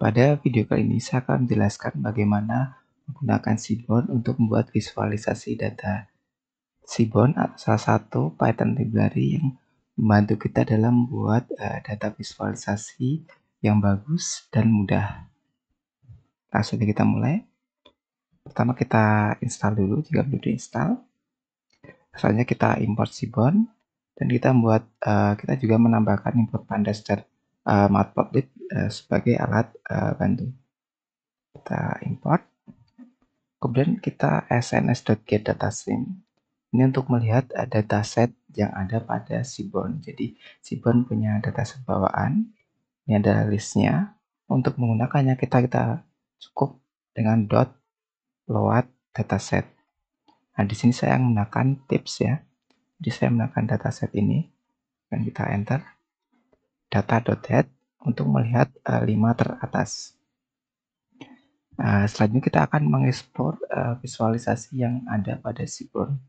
Pada video kali ini saya akan menjelaskan bagaimana menggunakan Seaborn untuk membuat visualisasi data. Seaborn adalah salah satu Python library yang membantu kita dalam membuat data visualisasi yang bagus dan mudah. Langsung kita mulai. Pertama kita install dulu jika belum diinstal. Selanjutnya kita import Seaborn dan kita juga menambahkan import pandas dan matplotlib sebagai alat bantu. Kita import. Kemudian kita sns.getDataStream. Ini untuk melihat dataset yang ada pada Seaborn. Jadi Seaborn punya dataset bawaan. Ini adalah listnya. Untuk menggunakannya kita cukup dengan .load dataset. Nah, di sini saya menggunakan tips ya. Jadi saya menggunakan dataset ini dan kita enter data.head untuk melihat 5 teratas. Selanjutnya kita akan mengeksplor visualisasi yang ada pada Seaborn.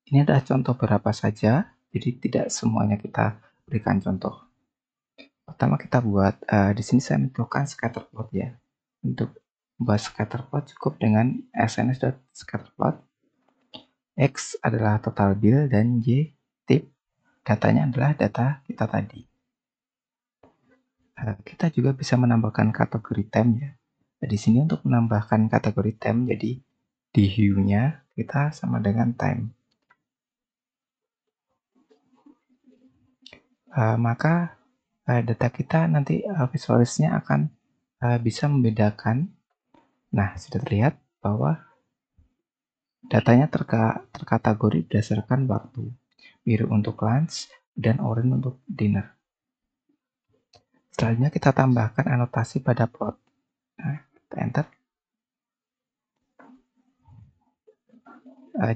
Ini adalah contoh beberapa saja, jadi tidak semuanya kita berikan contoh. Pertama kita buat, di sini saya menentukan scatterplot ya. Untuk membuat scatterplot cukup dengan sns.scatterplot. X adalah total bill dan Y tip. Datanya adalah data kita tadi. Kita juga bisa menambahkan kategori time ya. Di sini untuk menambahkan kategori time, jadi di hue-nya kita sama dengan time. Maka data kita nanti visualisnya akan bisa membedakan. Nah, sudah terlihat bahwa datanya terkategori berdasarkan waktu. Biru untuk lunch dan oranye untuk dinner. Selanjutnya kita tambahkan anotasi pada plot. Nah, kita enter.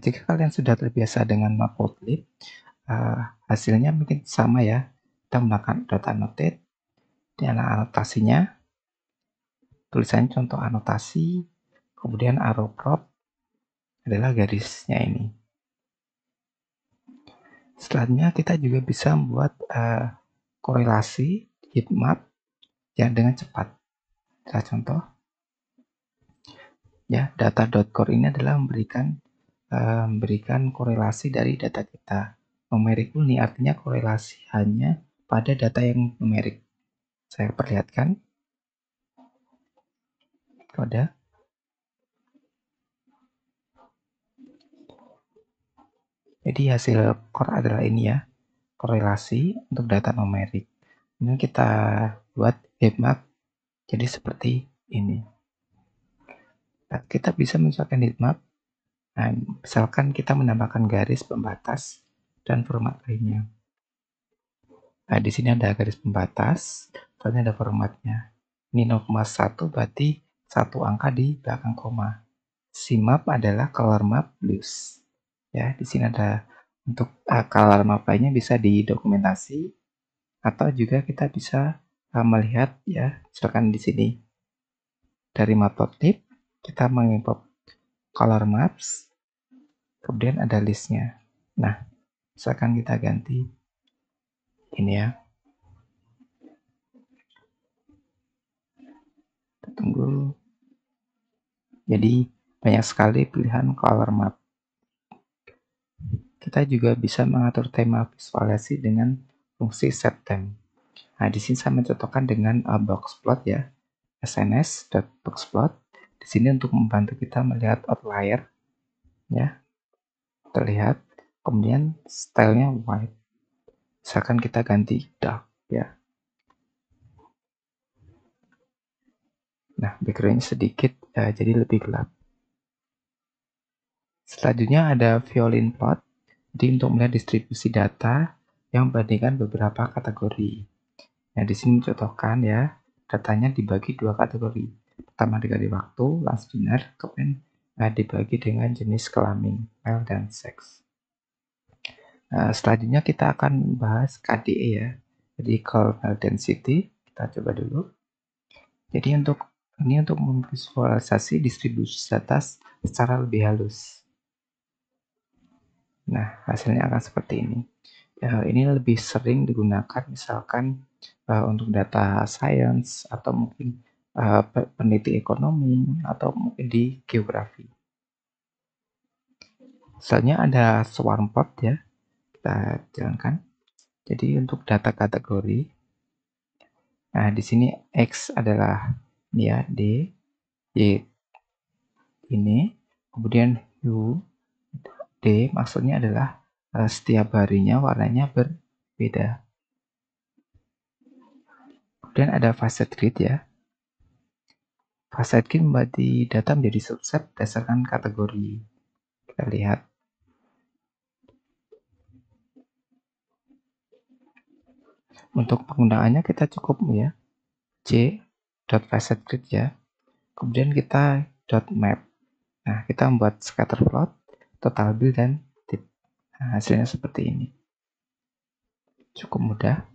Jika kalian sudah terbiasa dengan matplotlib, hasilnya mungkin sama ya. Kita menggunakan dot annotate, di anotasinya, tulisannya contoh anotasi, kemudian arrow prop adalah garisnya ini. Selanjutnya kita juga bisa membuat korelasi heatmap yang dengan cepat. Kita contoh, ya data.core ini adalah memberikan korelasi dari data kita. Numeric ini artinya korelasi hanya pada data yang numerik. Saya perlihatkan kode. Jadi hasil core adalah ini ya, korelasi untuk data numerik. Ini kita buat heatmap jadi seperti ini. Nah, kita bisa menyesuaikan heatmap. Nah, misalkan kita menambahkan garis pembatas dan format lainnya. Nah, di sini ada garis pembatas, soalnya ada formatnya. Ini 0,1 berarti satu angka di belakang koma. CMap adalah color map blues. Ya, di sini ada untuk color map lainnya bisa didokumentasi atau juga kita bisa melihat ya, misalkan di sini dari matplotlib kita mengimport color maps, kemudian ada listnya. Nah, misalkan kita ganti ini ya. Kita tunggu. Jadi banyak sekali pilihan color map. Kita juga bisa mengatur tema visualisasi dengan fungsi setTime. Nah, di sini saya mencontohkan dengan boxplot ya, sns.boxplot. Di sini untuk membantu kita melihat outlier, ya, terlihat. Kemudian stylenya white. Misalkan kita ganti dark, ya. Nah, backgroundnya sedikit jadi lebih gelap. Selanjutnya ada violin plot. Jadi untuk melihat distribusi data yang membandingkan beberapa kategori. Nah, di sini mencontohkan ya, datanya dibagi dua kategori. Pertama dikali waktu, lunch dinner, kemudian dibagi dengan jenis kelamin, male dan seks. Selanjutnya kita akan bahas KDE ya, jadi kernel density. Kita coba dulu. Jadi untuk memvisualisasi distribusi data secara lebih halus. Nah, hasilnya akan seperti ini. Ini lebih sering digunakan misalkan untuk data science atau mungkin peneliti ekonomi, atau mungkin di geografi. Selanjutnya ada swarm plot ya, kita jalankan. Jadi untuk data kategori, nah di sini X adalah ini ya, D, Y ini, kemudian U, D maksudnya adalah setiap harinya warnanya berbeda. Kemudian ada facet grid ya. Facet grid membagi data menjadi subset berdasarkan kategori. Kita lihat. Untuk penggunaannya kita cukup ya j.facetgrid ya. Kemudian kita .map. Nah, kita membuat scatter plot, total bill, dan tip. Nah, hasilnya seperti ini. Cukup mudah.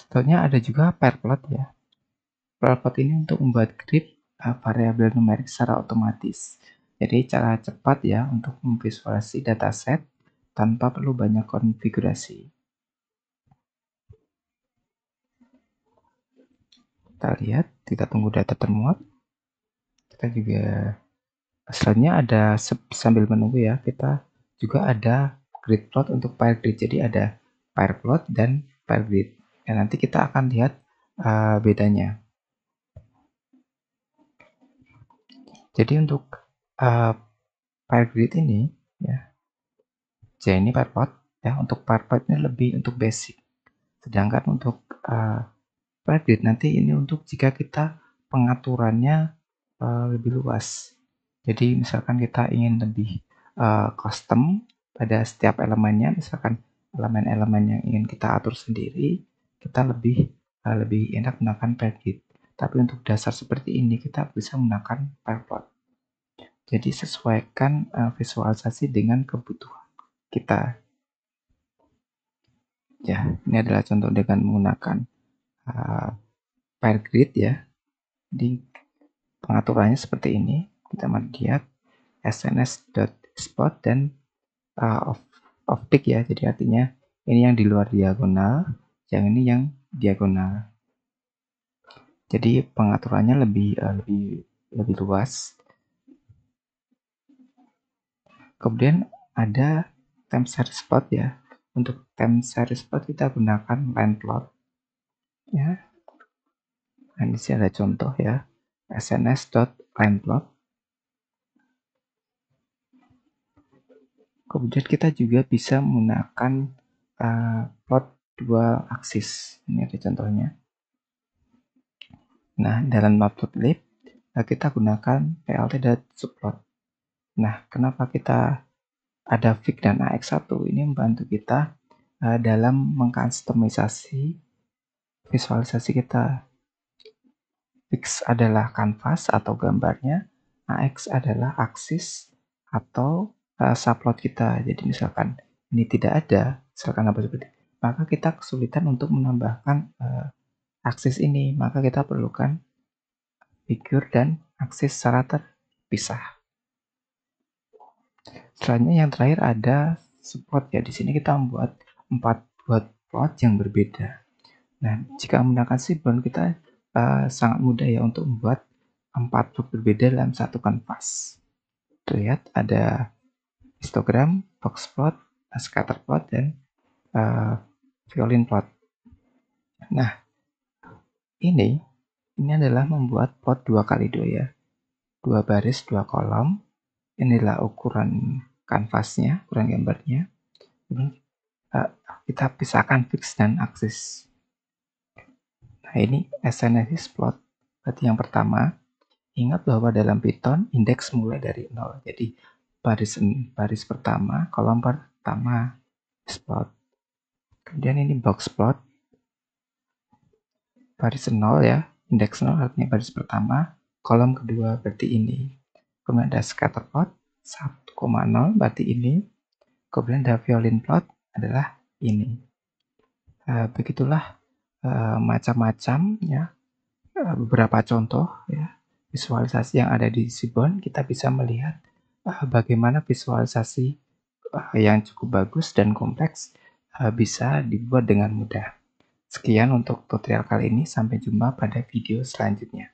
Selanjutnya ada juga pair plot ya. Pair plot ini untuk membuat grid variabel numerik secara otomatis. Jadi cara cepat ya untuk memvisualisasi dataset tanpa perlu banyak konfigurasi. Kita lihat, kita tunggu data termuat. Kita juga selanjutnya ada sambil menunggu ya, kita juga ada grid plot untuk pair grid. Jadi ada pair plot dan pair grid. Dan nanti kita akan lihat bedanya. Jadi untuk pair grid ini ya, ini pair plot ya. Untuk pair plot ini lebih untuk basic. Sedangkan untuk pair grid nanti ini untuk jika kita pengaturannya lebih luas. Jadi misalkan kita ingin lebih custom pada setiap elemennya, misalkan elemen-elemen yang ingin kita atur sendiri, kita lebih enak menggunakan pair grid. Tapi untuk dasar seperti ini kita bisa menggunakan pair plot. Jadi sesuaikan visualisasi dengan kebutuhan kita. Ya, ini adalah contoh dengan menggunakan pair grid ya. Di pengaturannya seperti ini. Kita melihat sns.spot dan off tick ya. Jadi artinya ini yang di luar diagonal, yang ini yang diagonal. Jadi pengaturannya lebih luas. Kemudian ada time series plot ya. Untuk time series plot kita gunakan line plot ya. Nah, di sini ada contoh ya, sns.lineplot. Kemudian kita juga bisa menggunakan plot dual aksis. Ini ada contohnya. Nah, dalam matplotlib kita gunakan plt.subplot. Nah, kenapa kita ada fix dan ax1? Ini membantu kita dalam mengkustomisasi visualisasi kita. Fix adalah kanvas atau gambarnya, ax adalah aksis atau subplot kita. Jadi misalkan ini tidak ada, misalkan apa seperti itu, maka kita kesulitan untuk menambahkan aksis ini, maka kita perlukan figur dan aksis secara terpisah. Selanjutnya yang terakhir ada subplot ya. Di sini kita membuat 4 buat plot yang berbeda. Nah, jika menggunakan Seaborn kita sangat mudah ya untuk membuat 4 plot berbeda dalam satu kanvas. Lihat ada histogram, box plot, scatter plot, dan violin plot. Nah, ini adalah membuat plot 2x2 ya. 2 baris, 2 kolom. Inilah ukuran kanvasnya, ukuran gambarnya. Kita pisahkan fix dan aksis. Nah, ini SNS plot. Berarti yang pertama, ingat bahwa dalam Python indeks mulai dari 0. Jadi baris pertama, kolom pertama plot. Kemudian ini box plot. Baris 0 ya, indeks 0 artinya baris pertama, kolom kedua berarti ini. Kemudian ada scatter plot 1,0 berarti ini. Kemudian ada violin plot adalah ini. Begitulah macam-macam ya, beberapa contoh ya visualisasi yang ada di Seaborn. Kita bisa melihat bagaimana visualisasi yang cukup bagus dan kompleks bisa dibuat dengan mudah. Sekian untuk tutorial kali ini, sampai jumpa pada video selanjutnya.